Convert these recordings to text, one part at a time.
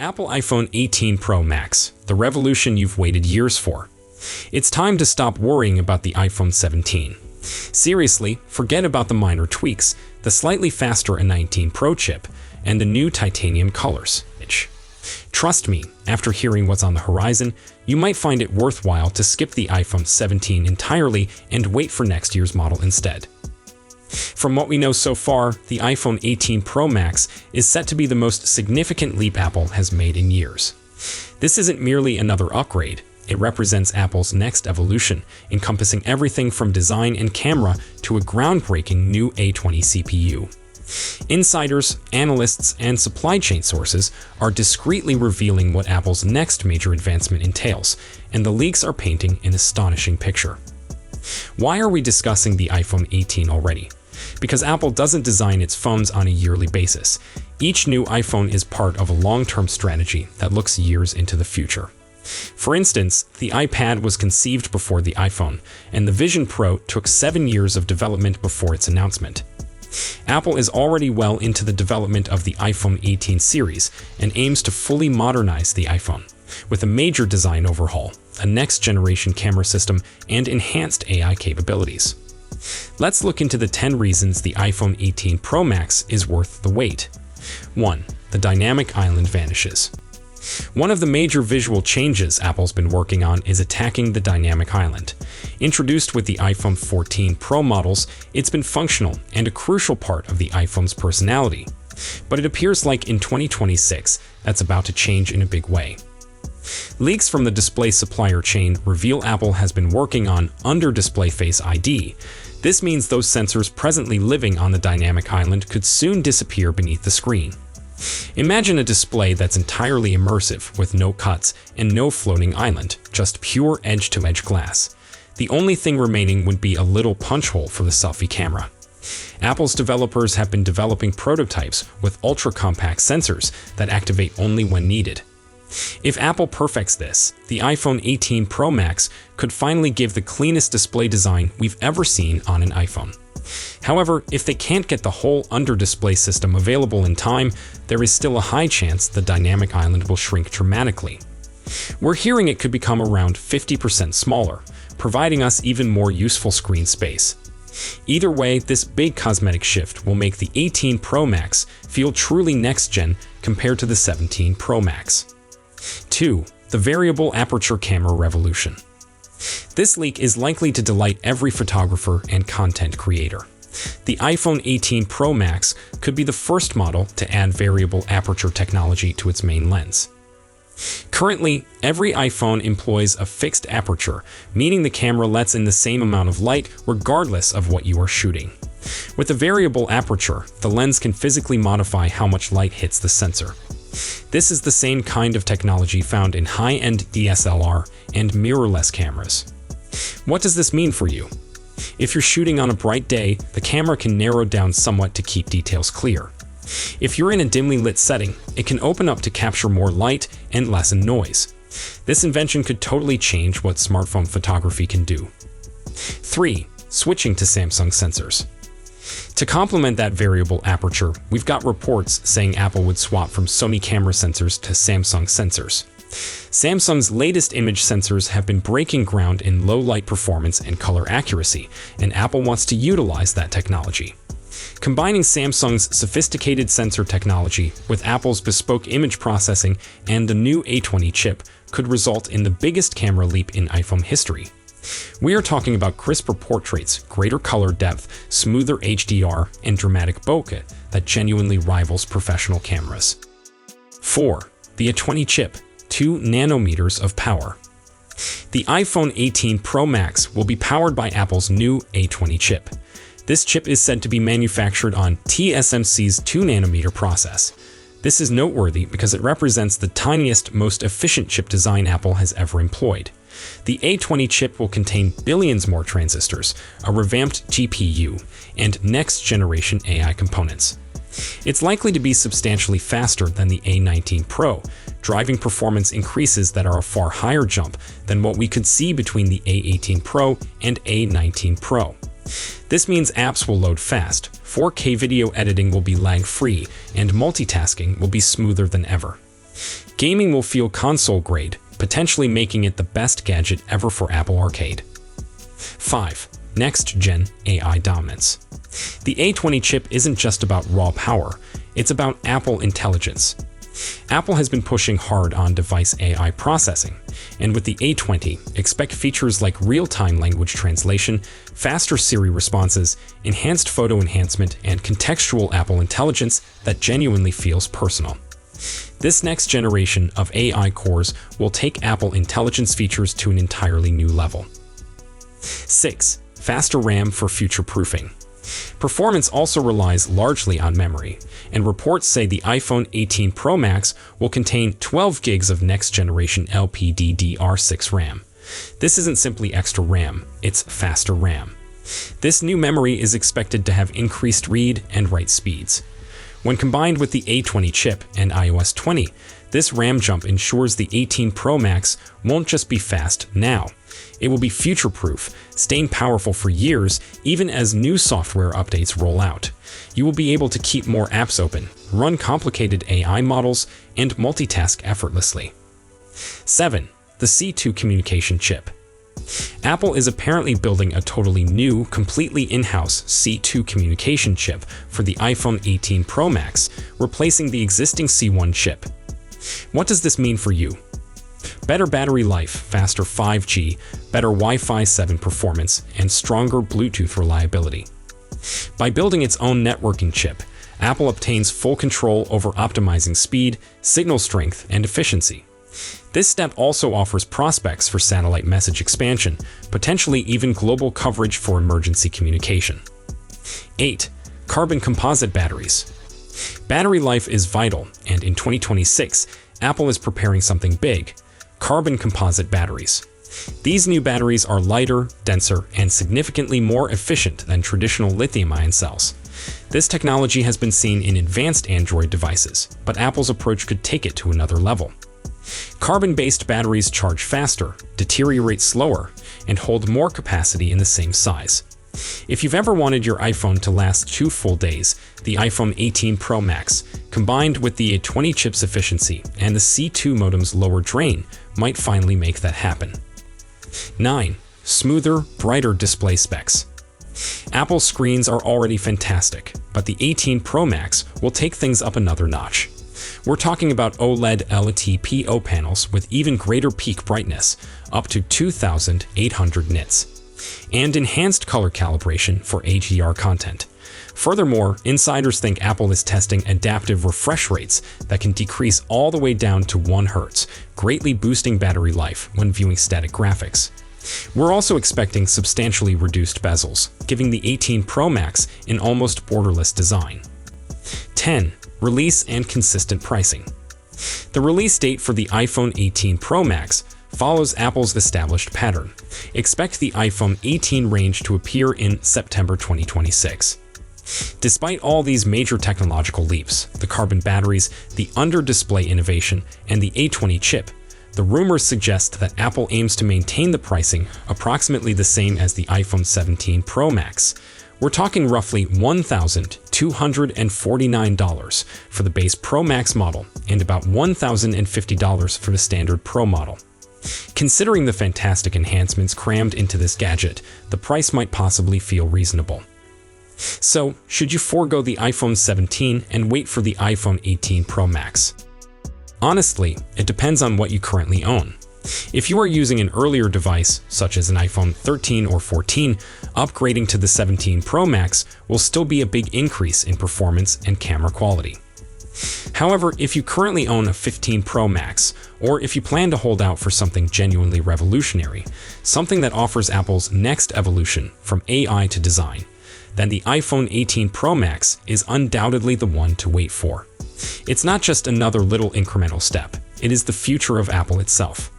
Apple iPhone 18 Pro Max, the revolution you've waited years for. It's time to stop worrying about the iPhone 17. Seriously, forget about the minor tweaks, the slightly faster A19 Pro chip, and the new titanium colors. Trust me, after hearing what's on the horizon, you might find it worthwhile to skip the iPhone 17 entirely and wait for next year's model instead. From what we know so far, the iPhone 18 Pro Max is set to be the most significant leap Apple has made in years. This isn't merely another upgrade, it represents Apple's next evolution, encompassing everything from design and camera to a groundbreaking new A20 CPU. Insiders, analysts, and supply chain sources are discreetly revealing what Apple's next major advancement entails, and the leaks are painting an astonishing picture. Why are we discussing the iPhone 18 already? Because Apple doesn't design its phones on a yearly basis. Each new iPhone is part of a long-term strategy that looks years into the future. For instance, the iPad was conceived before the iPhone, and the Vision Pro took 7 years of development before its announcement. Apple is already well into the development of the iPhone 18 series and aims to fully modernize the iPhone, with a major design overhaul, a next-generation camera system, and enhanced AI capabilities. Let's look into the 10 reasons the iPhone 18 Pro Max is worth the wait. 1. The dynamic island vanishes. One of the major visual changes Apple's been working on is attacking the dynamic island. Introduced with the iPhone 14 Pro models, it's been functional and a crucial part of the iPhone's personality. But it appears like in 2026, that's about to change in a big way. Leaks from the display supplier chain reveal Apple has been working on under-display Face ID. This means those sensors presently living on the dynamic island could soon disappear beneath the screen. Imagine a display that's entirely immersive, with no cuts and no floating island, just pure edge-to-edge glass. The only thing remaining would be a little punch hole for the selfie camera. Apple's developers have been developing prototypes with ultra-compact sensors that activate only when needed. If Apple perfects this, the iPhone 18 Pro Max could finally give the cleanest display design we've ever seen on an iPhone. However, if they can't get the whole under-display system available in time, there is still a high chance the dynamic island will shrink dramatically. We're hearing it could become around 50% smaller, providing us even more useful screen space. Either way, this big cosmetic shift will make the 18 Pro Max feel truly next-gen compared to the 17 Pro Max. 2. The variable aperture camera revolution. This leak is likely to delight every photographer and content creator. The iPhone 18 Pro Max could be the first model to add variable aperture technology to its main lens. Currently, every iPhone employs a fixed aperture, meaning the camera lets in the same amount of light regardless of what you are shooting. With a variable aperture, the lens can physically modify how much light hits the sensor. This is the same kind of technology found in high-end DSLR and mirrorless cameras. What does this mean for you? If you're shooting on a bright day, the camera can narrow down somewhat to keep details clear. If you're in a dimly lit setting, it can open up to capture more light and lessen noise. This invention could totally change what smartphone photography can do. 3. Switching to Samsung sensors. To complement that variable aperture, we've got reports saying Apple would swap from Sony camera sensors to Samsung sensors. Samsung's latest image sensors have been breaking ground in low light performance and color accuracy, and Apple wants to utilize that technology. Combining Samsung's sophisticated sensor technology with Apple's bespoke image processing and the new A20 chip could result in the biggest camera leap in iPhone history. We are talking about crisper portraits, greater color depth, smoother HDR, and dramatic bokeh that genuinely rivals professional cameras. 4. The A20 chip, 2 nanometers of power. The iPhone 18 Pro Max will be powered by Apple's new A20 chip. This chip is said to be manufactured on TSMC's 2nm process. This is noteworthy because it represents the tiniest, most efficient chip design Apple has ever employed. The A20 chip will contain billions more transistors, a revamped GPU, and next-generation AI components. It's likely to be substantially faster than the A19 Pro, driving performance increases that are a far higher jump than what we could see between the A18 Pro and A19 Pro. This means apps will load fast, 4K video editing will be lag-free, and multitasking will be smoother than ever. Gaming will feel console-grade, potentially making it the best gadget ever for Apple Arcade. 5. Next-gen AI dominance. The A20 chip isn't just about raw power, it's about Apple intelligence. Apple has been pushing hard on device AI processing, and with the A20, expect features like real-time language translation, faster Siri responses, enhanced photo enhancement, and contextual Apple intelligence that genuinely feels personal. This next generation of AI cores will take Apple intelligence features to an entirely new level. 6. Faster RAM for future-proofing. Performance also relies largely on memory, and reports say the iPhone 18 Pro Max will contain 12 gigs of next-generation LPDDR6 RAM. This isn't simply extra RAM, it's faster RAM. This new memory is expected to have increased read and write speeds. When combined with the A20 chip and iOS 20, this RAM jump ensures the 18 Pro Max won't just be fast now. It will be future-proof, staying powerful for years even as new software updates roll out. You will be able to keep more apps open, run complicated AI models, and multitask effortlessly. 7. The C2 communication chip. Apple is apparently building a totally new, completely in-house C2 communication chip for the iPhone 18 Pro Max, replacing the existing C1 chip. What does this mean for you? Better battery life, faster 5G, better Wi-Fi 7 performance, and stronger Bluetooth reliability. By building its own networking chip, Apple obtains full control over optimizing speed, signal strength, and efficiency. This step also offers prospects for satellite message expansion, potentially even global coverage for emergency communication. 8. Carbon composite batteries. Battery life is vital, and in 2026, Apple is preparing something big: carbon composite batteries. These new batteries are lighter, denser, and significantly more efficient than traditional lithium-ion cells. This technology has been seen in advanced Android devices, but Apple's approach could take it to another level. Carbon-based batteries charge faster, deteriorate slower, and hold more capacity in the same size. If you've ever wanted your iPhone to last 2 full days, the iPhone 18 Pro Max, combined with the A20 chip's efficiency and the C2 modem's lower drain, might finally make that happen. 9. Smoother, brighter display specs. Apple's screens are already fantastic, but the 18 Pro Max will take things up another notch. We're talking about OLED LTPO panels with even greater peak brightness, up to 2,800 nits, and enhanced color calibration for HDR content. Furthermore, insiders think Apple is testing adaptive refresh rates that can decrease all the way down to 1 Hz, greatly boosting battery life when viewing static graphics. We're also expecting substantially reduced bezels, giving the 18 Pro Max an almost borderless design. 10. Release and consistent pricing. The release date for the iPhone 18 Pro Max follows Apple's established pattern. Expect the iPhone 18 range to appear in September 2026. Despite all these major technological leaps, the carbon batteries, the under-display innovation, and the A20 chip, the rumors suggest that Apple aims to maintain the pricing approximately the same as the iPhone 17 Pro Max. We're talking roughly $1,249 for the base Pro Max model and about $1,050 for the standard Pro model. Considering the fantastic enhancements crammed into this gadget, the price might possibly feel reasonable. So, should you forego the iPhone 17 and wait for the iPhone 18 Pro Max? Honestly, it depends on what you currently own. If you are using an earlier device, such as an iPhone 13 or 14, upgrading to the 17 Pro Max will still be a big increase in performance and camera quality. However, if you currently own a 15 Pro Max, or if you plan to hold out for something genuinely revolutionary, something that offers Apple's next evolution from AI to design, then the iPhone 18 Pro Max is undoubtedly the one to wait for. It's not just another little incremental step, it is the future of Apple itself.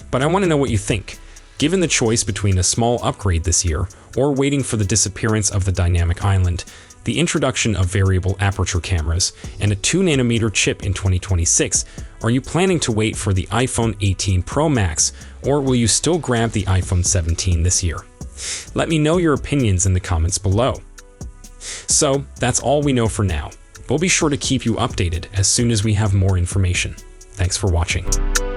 But I want to know what you think. Given the choice between a small upgrade this year or waiting for the disappearance of the dynamic island, the introduction of variable aperture cameras, and a 2nm chip in 2026, are you planning to wait for the iPhone 18 Pro Max, or will you still grab the iPhone 17 this year? Let me know your opinions in the comments below. So, that's all we know for now. We'll be sure to keep you updated as soon as we have more information. Thanks for watching.